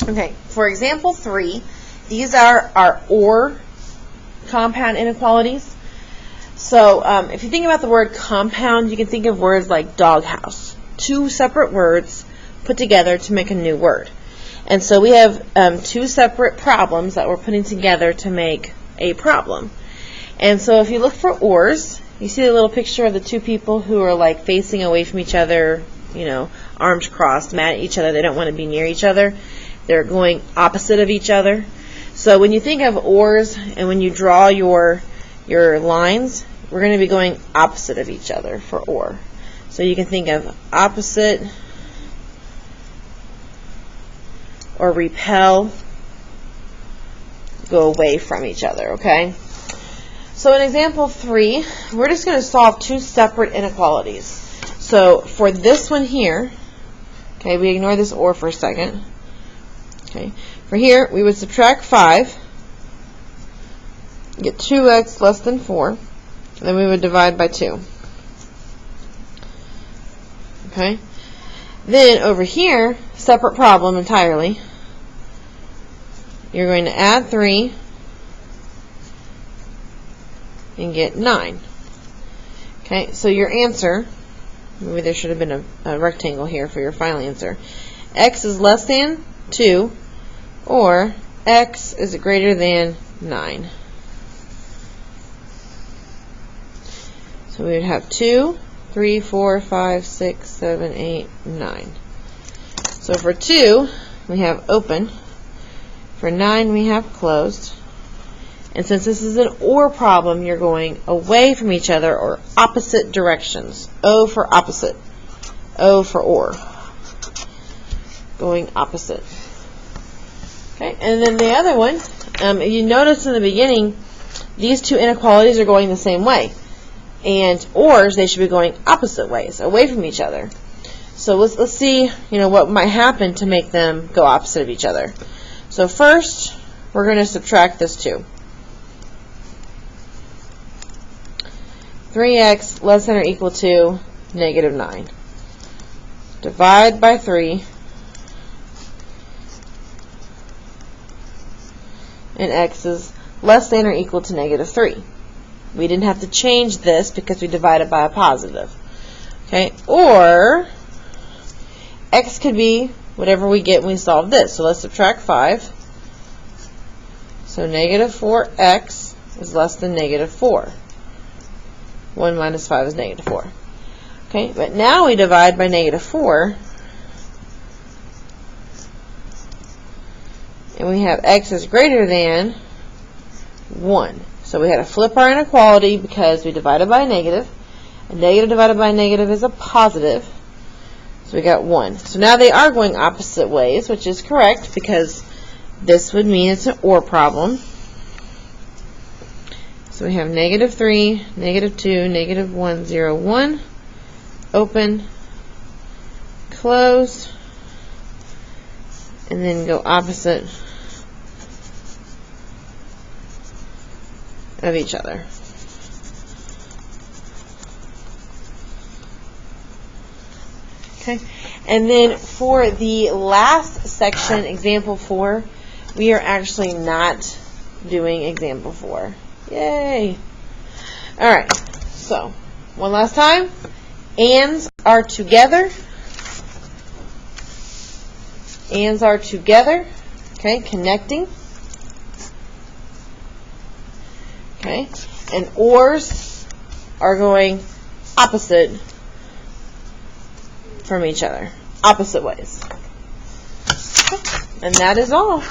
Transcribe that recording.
Okay, for example 3, these are our OR compound inequalities. So if you think about the word compound, you can think of words like doghouse. 2 separate words put together to make a new word. And so we have 2 separate problems that we're putting together to make a problem. And so if you look for ORs, you see the little picture of the 2 people who are like facing away from each other, arms crossed, mad at each other. They don't want to be near each other. They're going opposite of each other. So when you think of ORs and when you draw your lines, we're going to be going opposite of each other for OR. So you can think of opposite or repel, go away from each other, okay? So in example 3, we're just going to solve 2 separate inequalities. So for this one here, okay, we ignore this OR for a second. Okay, for here, we would subtract 5, get 2x less than 4, and then we would divide by 2. Okay, then over here, separate problem entirely, you're going to add 3 and get 9. Okay, so your answer, maybe there should have been a rectangle here for your final answer. X is less than 2, or x is greater than 9. So we would have 2, 3, 4, 5, 6, 7, 8, 9. So for 2, we have open. For 9, we have closed. And since this is an OR problem, you're going away from each other or opposite directions. O for opposite. O for OR. Going opposite. Okay, and then the other one, you notice in the beginning, these 2 inequalities are going the same way. And ORs, they should be going opposite ways, away from each other. So let's see, what might happen to make them go opposite of each other. So first, we're going to subtract this 2. 3x less than or equal to negative 9. Divide by 3. And x is less than or equal to negative 3. We didn't have to change this because we divided by a positive. Okay, or x could be whatever we get when we solve this. So let's subtract 5. So negative 4x is less than negative 4. 1 minus 5 is negative 4. Okay, but now we divide by negative 4. And we have x is greater than 1. So we had to flip our inequality because we divided by a negative. A negative divided by a negative is a positive. So we got 1. So now they are going opposite ways, which is correct because this would mean it's an OR problem. So we have negative 3, negative 2, negative 1, 0, 1. Open, close, and then go opposite of each other. Okay, and then for the last section, example 4, we are actually not doing example 4. Yay! Alright, so one last time. Ands are together. Ands are together. Okay, connecting. Okay, and ORs are going opposite from each other. Opposite ways. Okay. And that is all.